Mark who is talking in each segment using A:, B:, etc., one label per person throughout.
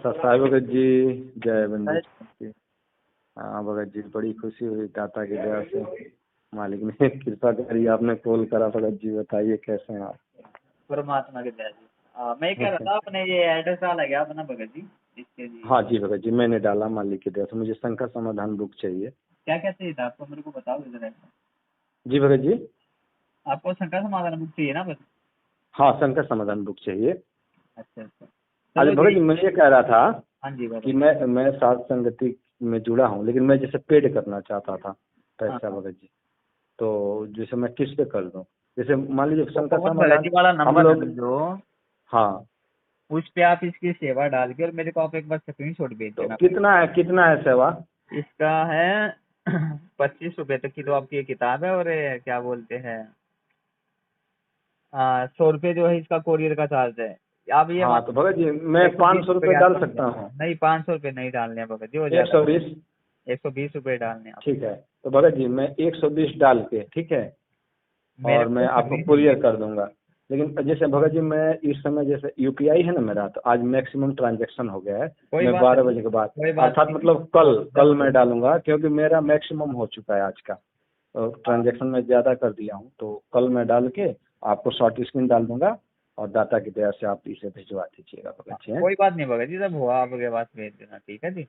A: साई भगत जी, जय बंदी जी। हाँ भगत जी, बड़ी खुशी हुई दाता की दया से, मालिक ने कृपा करी, आपने कॉल करा। भगत जी बताइए कैसे हैं आप?
B: परमात्मा की दया जी। मैं कह रहा था आपने ये एड्रेस डाला गया अपना भगत जी इसके लिए।
A: हाँ जी भगत जी, मैंने डाला मालिक की दया से। मुझे शंकर समाधान बुक चाहिए।
B: क्या क्या चाहिए था आपको, मेरे को बताओ जरा।
A: जी भगत जी।
B: आपको शंकर समाधान बुक चाहिए ना बस?
A: हाँ, शंकर समाधान बुक चाहिए।
B: अच्छा अच्छा,
A: अरे
B: चलो
A: भगत
B: जी।
A: जी, मैं ये कह रहा था
B: हाँ जी
A: कि
B: बताओ।
A: मैं साध संगति में जुड़ा हूँ, लेकिन मैं जैसे पेड करना चाहता था
B: हाँ
A: पैसा
B: हाँ,
A: भगत जी। तो जैसे मैं किस पे कर दूँ? जैसे मान लीजिए
B: तो
A: शंकर
B: पवन भगत
A: समाधान
B: जी वाला
A: हम
B: नंबर है
A: लोग।
B: ना जो,
A: हाँ,
B: उस पे आप इसकी सेवा डाल के और मेरे को आप एक बार स्क्रीनशॉट भेज
A: तो
B: देना।
A: कितना है सेवा?
B: इसका है 25 रुपए तक की तो आपकी ये किताब है, और ये क्या बोलते हैं 100 रुपये जो है इसका कोरियर का चार्ज है। आप ये
A: हाँ
B: मान
A: तो भगत जी, मैं
B: 120 रुपये
A: 500 रुपये
B: के
A: डाल
B: आसपास
A: सकता हूँ।
B: नहीं, 500 रुपये नहीं डालने हैं भगत जी, वो
A: एक
B: ज्यादा।
A: सौ बीस
B: 120 रुपये डालने हैं आप।
A: ठीक है। तो भगत जी मैं 120 डाल के, ठीक है,
B: मेरे
A: और मैं
B: को
A: आपको
B: स्क्रीन।
A: कुरियर कर दूंगा। लेकिन जैसे भगत जी, मैं इस समय जैसे यूपीआई है ना मेरा, तो आज मैक्सिमम ट्रांजैक्शन हो गया है।
B: कोई
A: मैं
B: बात
A: 12
B: नहीं,
A: बजे के बाद,
B: कोई बात
A: अर्थात
B: नहीं।
A: मतलब
B: और
A: कल
B: जब
A: मैं डालूंगा, क्योंकि मेरा मैक्सिमम हो चुका है आज का। तो
B: हाँ,
A: ट्रांजैक्शन में ज़्यादा कर दिया हूँ, तो कल मैं डाल के आपको शॉर्ट स्क्रीन डाल दूंगा, और दाता की दया से आप इसे भिजवा दीजिएगा भगत जी। हैं?
B: कोई बात नहीं भगत जी, जब हुआ आपके पास भेज देना, ठीक है जी।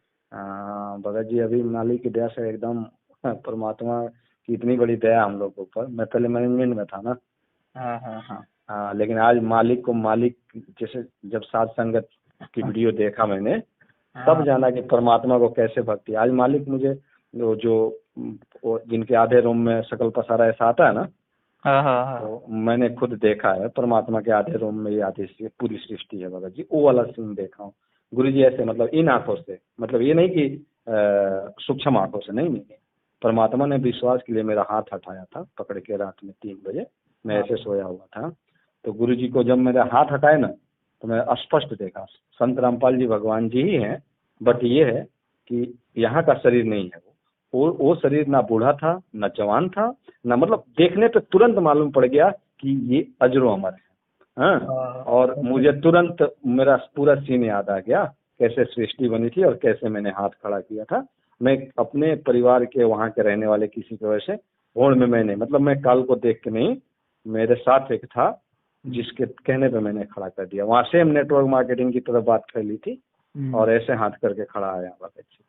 A: भगत जी, अभी मालिक की दया से एकदम परमात्मा की इतनी बड़ी दया हम लोग के ऊपर। मैं पहले मैनेजमेंट में था ना।
B: हाँ हाँ हाँ
A: हाँ, लेकिन आज मालिक जैसे जब साध संगत की वीडियो देखा मैंने, तब
B: हाँ
A: जाना कि परमात्मा को कैसे भक्ति। आज मालिक मुझे वो जिनके आधे रूम में सकल पसारा ऐसा आता है ना,
B: हाँ हाँ हाँ।
A: तो मैंने खुद देखा है परमात्मा के आधे रूम में ये आधी पूरी सृष्टि है भगत जी। वो वाला सीन देखा हूँ गुरु जी, ऐसे मतलब इन आंखों से, मतलब ये नहीं कि सूक्ष्म आंखों से, नहीं नहीं। परमात्मा ने विश्वास के लिए मेरा हाथ हटाया था पकड़ के, रात में 3 बजे मैं
B: हाँ
A: ऐसे सोया हुआ था। तो गुरु जी को जब मेरा हाथ हटाए ना, तो मैं स्पष्ट देखा संत रामपाल जी भगवान जी ही हैं। बट ये है कि यहाँ का शरीर नहीं है। वो शरीर ना बूढ़ा था, ना जवान था, ना, मतलब देखने पे तुरंत मालूम पड़ गया कि ये अजरो अमर है। हाँ, और मुझे तुरंत मेरा पूरा सीन याद आ गया, कैसे सृष्टि बनी थी और कैसे मैंने हाथ खड़ा किया था। मैं अपने परिवार के, वहाँ के रहने वाले किसी की वजह से भोर में मैंने, मतलब मैं काल को देख के नहीं, मेरे साथ एक था जिसके कहने पे मैंने खड़ा कर दिया। वहाँ सेम नेटवर्क मार्केटिंग की तरफ बात फैली थी, और ऐसे हाथ करके खड़ा आया भगत जी।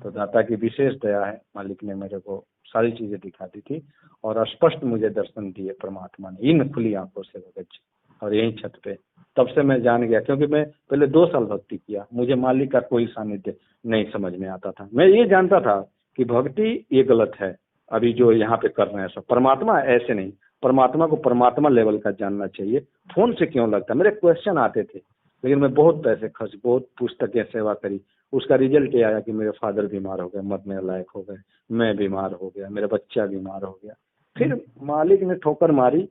A: तो दाता की विशेष दया है, मालिक ने मेरे को सारी चीजें दिखा दी थी, और स्पष्ट मुझे दर्शन दिए परमात्मा ने इन खुली आंखों से भगत जी, और यही छत पे। तब से मैं जान गया, क्योंकि मैं पहले 2 साल भक्ति किया, मुझे मालिक का कोई सानिध्य नहीं समझ में आता था। मैं ये जानता था कि भक्ति ये गलत है, अभी जो यहाँ पे कर रहे हैं सब। परमात्मा ऐसे नहीं, परमात्मा को परमात्मा लेवल का जानना चाहिए। फोन से क्यों लगता, मेरे क्वेश्चन आते थे। लेकिन मैं बहुत पैसे खर्च, बहुत पुस्तकें सेवा करी, उसका रिजल्ट ये आया कि मेरे फादर बीमार हो गए, मरने लायक हो गए, मैं बीमार हो गया, मेरा बच्चा बीमार हो गया। फिर मालिक ने ठोकर मारी,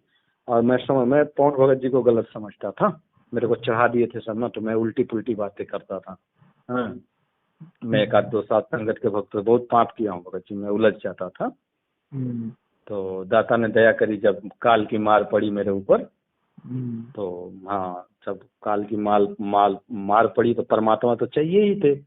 A: और मैं पवन भगत जी को गलत समझता था। मेरे को चढ़ा दिए थे सब ना, तो मैं उल्टी पुल्टी बातें करता था। हाँ, मैं 1-2 साल संगत के भक्त बहुत पाप किया हूँ भगत जी, मैं उलझ जाता था। तो दाता ने दया करी, जब काल की मार पड़ी मेरे ऊपर, तो हाँ, जब काल की मार पड़ी, तो परमात्मा तो चाहिए ही थे,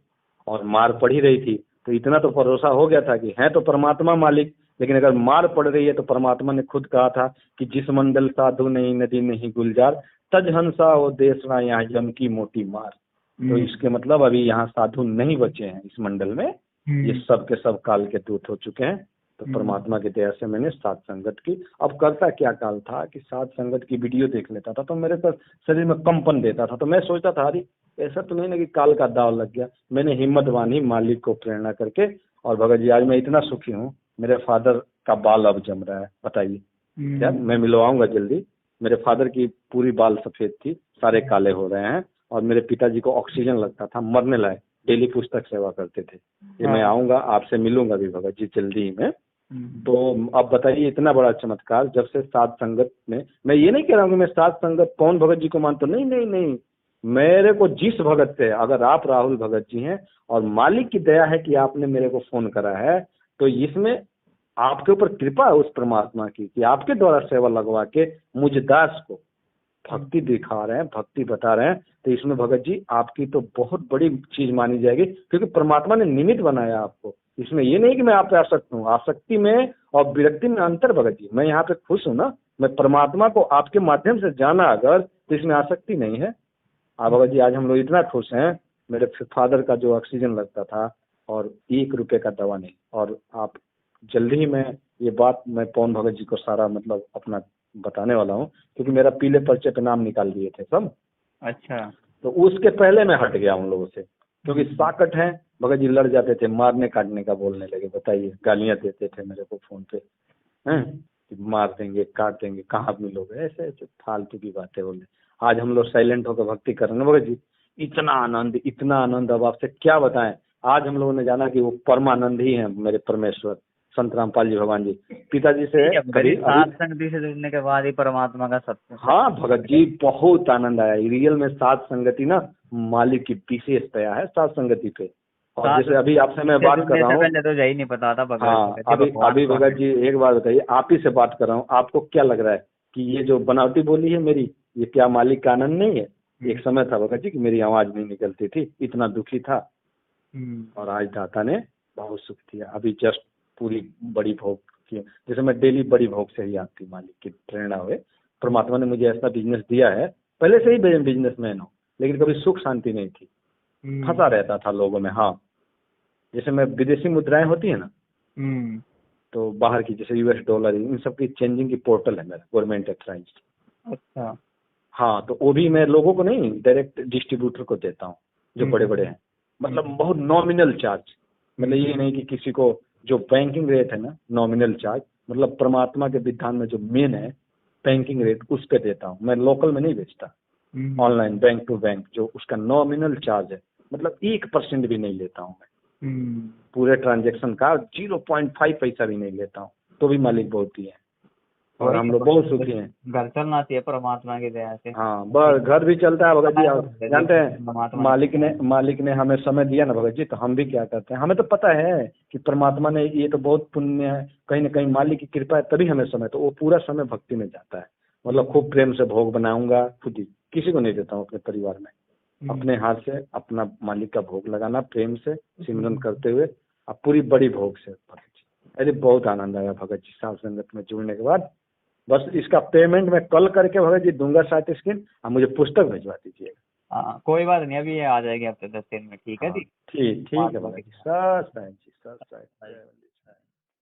A: और मार पड़ ही रही थी। तो इतना तो भरोसा हो गया था कि है तो परमात्मा मालिक, लेकिन अगर मार पड़ रही है तो परमात्मा ने खुद कहा था कि जिस मंडल साधु नहीं, नदी नहीं गुलजार, तज हंसा हो देसना यहाँ यम की मोटी मार। तो इसके मतलब अभी यहाँ साधु नहीं बचे हैं इस मंडल में, ये सब के सब काल के दूत हो चुके हैं। तो परमात्मा की दया से मैंने साध संगत की। अब करता क्या काल था कि साध संगत की वीडियो देख लेता था, तो मेरे पर शरीर में कंपन देता था। तो मैं सोचता था, अरे ऐसा तो नहीं ना कि काल का दाव लग गया। मैंने हिम्मत बांधी मालिक को प्रेरणा करके, और भगत जी आज मैं इतना सुखी हूँ। मेरे फादर का बाल अब जम रहा है, बताइए क्या, मैं मिलवाऊंगा जल्दी। मेरे फादर की पूरी बाल सफेद थी, सारे काले हो रहे हैं। और मेरे पिताजी को ऑक्सीजन लगता था, मरने लायक, डेली पुस्तक सेवा करते थे। ये मैं आऊंगा, आपसे मिलूंगा भी भगत जी जल्दी ही में। तो अब बताइए, इतना बड़ा चमत्कार जब से साध संगत में, मैं ये नहीं कह रहा हूँ कि मैं साध संगत पवन भगत जी को मानता, नहीं नहीं नहीं। मेरे को जिस भगत से, अगर आप राहुल भगत जी हैं और मालिक की दया है कि आपने मेरे को फोन करा है, तो इसमें आपके ऊपर कृपा है उस परमात्मा की कि आपके द्वारा सेवा लगवा के मुझ दास को भक्ति दिखा रहे हैं, भक्ति बता रहे हैं, तो इसमें भगत जी आपकी तो बहुत बड़ी चीज मानी जाएगी, क्योंकि परमात्मा ने निमित्त बनाया आपको। इसमें ये नहीं कि मैं आप पे आसक्त हूँ, आसक्ति में और विरक्ति में अंतर भगत जी। मैं यहाँ पे खुश हूँ ना, मैं परमात्मा को आपके माध्यम से जाना अगर, तो इसमें आसक्ति नहीं है। भगत जी आज हम लोग इतना खुश हैं, मेरे फादर का जो ऑक्सीजन लगता था और 1 रुपए का दवा नहीं, और आप जल्दी ही मैं ये बात मैं पवन भगत जी को सारा मतलब अपना बताने वाला हूँ, क्योंकि मेरा पीले पर्चे पे नाम निकाल दिए थे सब।
B: अच्छा।
A: तो उसके पहले मैं हट गया उन लोगों से, क्योंकि साकट है भगत जी, लड़ जाते थे, मारने काटने का बोलने लगे। बताइए, गालियां देते थे मेरे को फोन पे, हैं कि मार देंगे काट देंगे, कहाँ मिलोगे, ऐसे ऐसे फालतू की बातें बोले। आज हम लोग साइलेंट होकर भक्ति कर रहे हैं भगत जी, इतना आनंद अब आपसे क्या बताएं। आज हम लोगों ने जाना कि वो परमानंद ही है मेरे परमेश्वर संत रामपाल जी भगवान जी। पिताजी से कभी
B: सात संगति से जुड़ने के बाद ही परमात्मा का सत्य।
A: हाँ भगत जी, बहुत आनंद आया रियल में। सात संगति ना मालिक की विशेष दया है सात संगति पे। और जैसे अभी आपसे मैं बात कर रहा हूँ,
B: पहले तो यही नहीं पता था भगत।
A: हाँ अभी भगत जी एक बात बताइए, आप ही से बात कर रहा हूँ, आपको क्या लग रहा है कि ये जो बनावटी बोली है मेरी, ये क्या मालिक का आनंद नहीं है? एक समय था भगत जी कि मेरी आवाज नहीं निकलती थी, इतना दुखी था, और आज दाता ने बहुत सुख दिया। अभी जस्ट पूरी बड़ी भोग की, जैसे मैं डेली बड़ी भोग से ही आती, मालिक की प्रेरणा हुए परमात्मा ने मुझे ऐसा बिजनेस दिया है। पहले से ही बिजनेसमैन हूँ, लेकिन कभी सुख शांति नहीं थी, फंसा रहता था लोगों में। हाँ, जैसे मैं विदेशी मुद्राएं होती है ना, तो बाहर की जैसे US डॉलर, इन सब की चेंजिंग की पोर्टल है मेरा, गवर्नमेंट अथराइज्ड।
B: अच्छा।
A: हाँ, तो वो भी मैं लोगों को नहीं, डायरेक्ट डिस्ट्रीब्यूटर को देता हूँ जो बड़े बड़े हैं, मतलब बहुत नॉमिनल चार्ज। मतलब ये नहीं कि किसी को, जो बैंकिंग रेट है ना नॉमिनल चार्ज, मतलब परमात्मा के विधान में जो मेन है बैंकिंग रेट, उस पे देता हूँ मैं, लोकल में नहीं बेचता। ऑनलाइन बैंक टू बैंक जो उसका नॉमिनल चार्ज है, मतलब 1% भी नहीं लेता हूँ मैं पूरे ट्रांजेक्शन का, 0.5 पैसा भी नहीं लेता हूँ, तो भी मालिक बहुत ही है, और हम लोग बहुत सुखी हैं।
B: घर चलना चाहिए परमात्मा की दया से।
A: हाँ बस, घर भी चलता है भगत जी। जानते हैं मालिक ने हमें समय दिया ना भगत जी, तो हम भी क्या करते हैं, हमें तो पता है कि परमात्मा ने, ये तो बहुत पुण्य है, कहीं ना कहीं मालिक की कृपा है, तभी हमें समय, तो वो पूरा समय भक्ति में जाता है। मतलब खूब प्रेम से भोग बनाऊंगा, खुद ही, किसी को नहीं देता हूँ अपने परिवार में, अपने हाथ से अपना मालिक का भोग लगाना, प्रेम से सिमरन करते हुए, अब पूरी बड़ी भोग से भगत जी। अरे बहुत आनंद आया भगत जी साथ संगत में जुड़ने के बाद। बस इसका पेमेंट मैं कल करके भगत जी दूंगा 60 स्क्रीन, आप मुझे पुस्तक भिजवा दीजिएगा।
B: हाँ कोई बात नहीं, अभी ये आ जाएगी हफ्ते 10 दिन में। ठीक है जी,
A: ठीक है भगत जी, सर जी, सर।